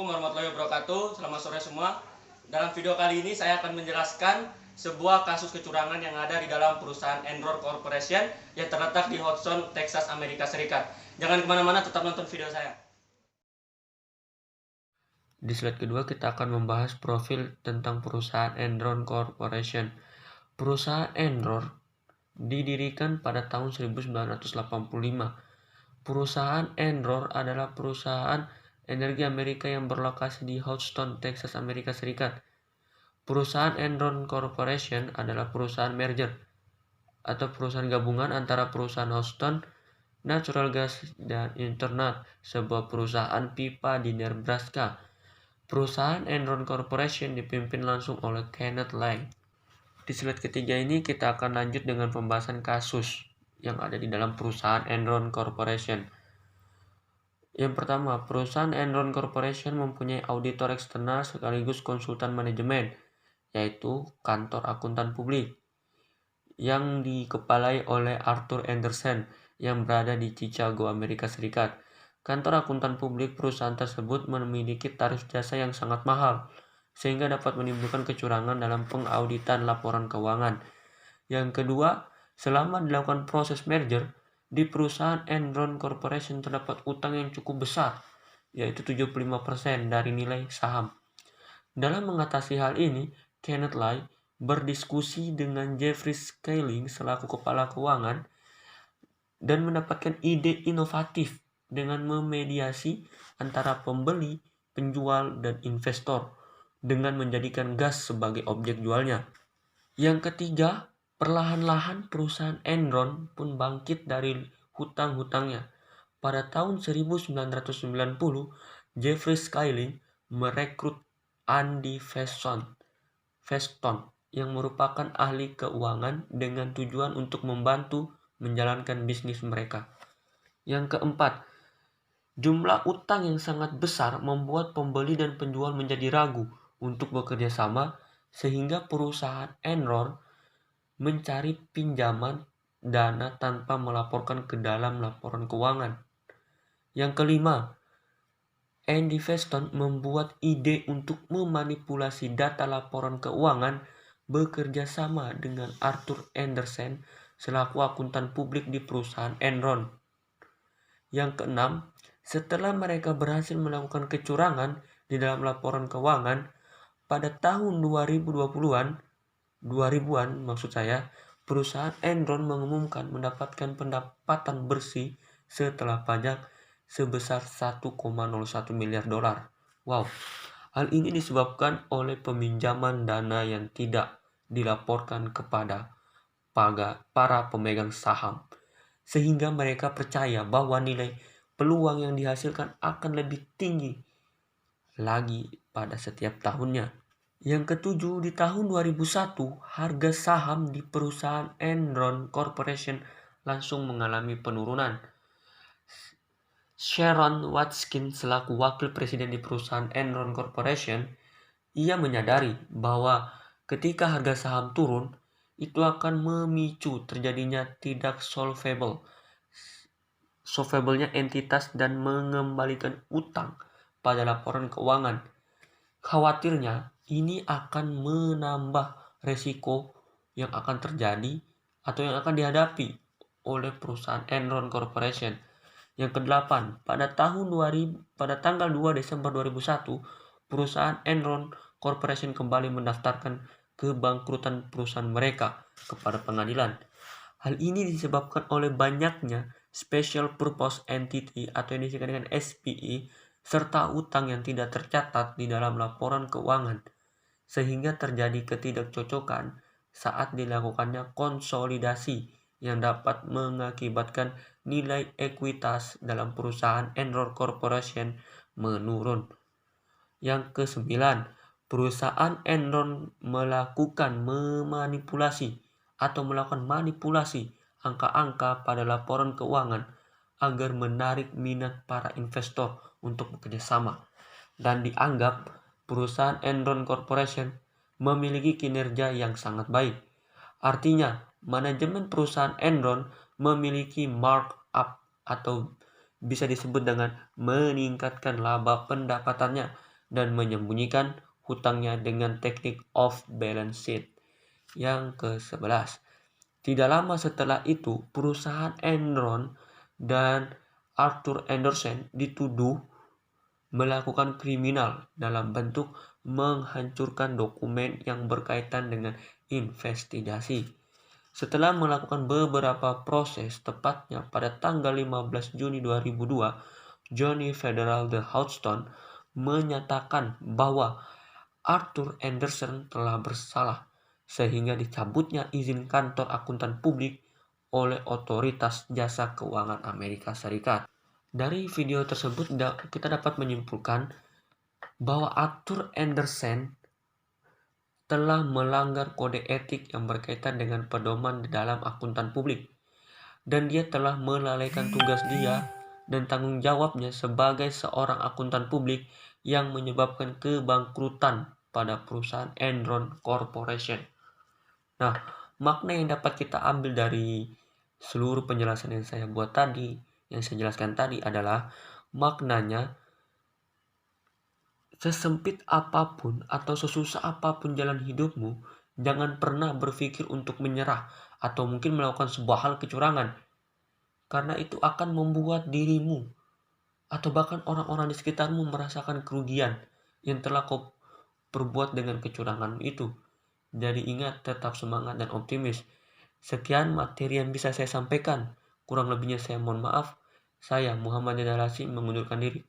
Warahmatullahi wabarakatuh. Selamat sore semua. Dalam video kali ini saya akan menjelaskan sebuah kasus kecurangan yang ada di dalam perusahaan Enron Corporation yang terletak di Houston, Texas, Amerika Serikat. Jangan kemana-mana, tetap nonton video saya. Di slide kedua kita akan membahas profil tentang perusahaan Enron Corporation. Perusahaan Enron didirikan pada tahun 1985. Perusahaan Enron adalah perusahaan energi Amerika yang berlokasi di Houston, Texas, Amerika Serikat. Perusahaan Enron Corporation adalah perusahaan merger atau perusahaan gabungan antara perusahaan Houston Natural Gas dan Internet, sebuah perusahaan pipa di Nebraska. Perusahaan Enron Corporation dipimpin langsung oleh Kenneth Lang. Di slide ketiga ini kita akan lanjut dengan pembahasan kasus yang ada di dalam perusahaan Enron Corporation. Yang pertama, perusahaan Enron Corporation mempunyai auditor eksternal sekaligus konsultan manajemen, yaitu kantor akuntan publik, yang dikepalai oleh Arthur Andersen yang berada di Chicago, Amerika Serikat. Kantor akuntan publik perusahaan tersebut memiliki tarif jasa yang sangat mahal, sehingga dapat menimbulkan kecurangan dalam pengauditan laporan keuangan. Yang kedua, selama dilakukan proses merger, di perusahaan Enron Corporation terdapat utang yang cukup besar, yaitu 75% dari nilai saham. Dalam mengatasi hal ini, Kenneth Lai berdiskusi dengan Jeffrey Scaling selaku kepala keuangan dan mendapatkan ide inovatif dengan memediasi antara pembeli, penjual, dan investor dengan menjadikan gas sebagai objek jualnya. Yang ketiga, perlahan-lahan perusahaan Enron pun bangkit dari hutang-hutangnya. Pada tahun 1990, Jeffrey Scaling merekrut Andy Feston yang merupakan ahli keuangan dengan tujuan untuk membantu menjalankan bisnis mereka. Yang keempat, jumlah utang yang sangat besar membuat pembeli dan penjual menjadi ragu untuk bekerja sama, sehingga perusahaan Enron mencari pinjaman dana tanpa melaporkan ke dalam laporan keuangan. Yang kelima, Andy Feston membuat ide untuk memanipulasi data laporan keuangan bekerja sama dengan Arthur Andersen selaku akuntan publik di perusahaan Enron. Yang keenam, setelah mereka berhasil melakukan kecurangan di dalam laporan keuangan, pada tahun 2000-an maksud saya, perusahaan Enron mengumumkan mendapatkan pendapatan bersih setelah pajak sebesar 1,01 miliar dolar. Wow, hal ini disebabkan oleh peminjaman dana yang tidak dilaporkan kepada para pemegang saham, sehingga mereka percaya bahwa nilai peluang yang dihasilkan akan lebih tinggi lagi pada setiap tahunnya. Yang ketujuh, di tahun 2001, harga saham di perusahaan Enron Corporation langsung mengalami penurunan. Sharon Watkins selaku wakil presiden di perusahaan Enron Corporation, ia menyadari bahwa ketika harga saham turun, itu akan memicu terjadinya tidak solvable-nya entitas dan mengembalikan utang pada laporan keuangan. Khawatirnya, ini akan menambah resiko yang akan terjadi atau yang akan dihadapi oleh perusahaan Enron Corporation. Yang kedelapan, pada tanggal 2 Desember 2001, perusahaan Enron Corporation kembali mendaftarkan kebangkrutan perusahaan mereka kepada pengadilan. Hal ini disebabkan oleh banyaknya Special Purpose Entity atau yang disingkat dengan SPE serta utang yang tidak tercatat di dalam laporan keuangan, sehingga terjadi ketidakcocokan saat dilakukannya konsolidasi yang dapat mengakibatkan nilai ekuitas dalam perusahaan Enron Corporation menurun. Yang kesembilan, perusahaan Enron melakukan manipulasi angka-angka pada laporan keuangan agar menarik minat para investor untuk bekerja sama, dan dianggap perusahaan Enron Corporation memiliki kinerja yang sangat baik. Artinya, manajemen perusahaan Enron memiliki markup atau bisa disebut dengan meningkatkan laba pendapatannya dan menyembunyikan hutangnya dengan teknik off balance sheet. Yang ke-11, tidak lama setelah itu perusahaan Enron dan Arthur Andersen dituduh melakukan kriminal dalam bentuk menghancurkan dokumen yang berkaitan dengan investigasi. Setelah melakukan beberapa proses, tepatnya pada tanggal 15 Juni 2002, Johnny Federal de Hodgson menyatakan bahwa Arthur Andersen telah bersalah, sehingga dicabutnya izin kantor akuntan publik oleh Otoritas Jasa Keuangan Amerika Serikat. Dari video tersebut kita dapat menyimpulkan bahwa Arthur Andersen telah melanggar kode etik yang berkaitan dengan pedoman di dalam akuntan publik, dan dia telah melalaikan tugas dia dan tanggung jawabnya sebagai seorang akuntan publik yang menyebabkan kebangkrutan pada perusahaan Enron Corporation. Nah, makna yang dapat kita ambil dari seluruh penjelasan yang saya buat tadi, yang saya jelaskan tadi adalah maknanya sesempit apapun atau sesusah apapun jalan hidupmu, jangan pernah berpikir untuk menyerah atau mungkin melakukan sebuah hal kecurangan, karena itu akan membuat dirimu atau bahkan orang-orang di sekitarmu merasakan kerugian yang telah kau perbuat dengan kecurangan itu. Jadi ingat, tetap semangat dan optimis. Sekian materi yang bisa saya sampaikan. Kurang lebihnya saya mohon maaf. Saya Muhammad Dalasi mengundurkan diri.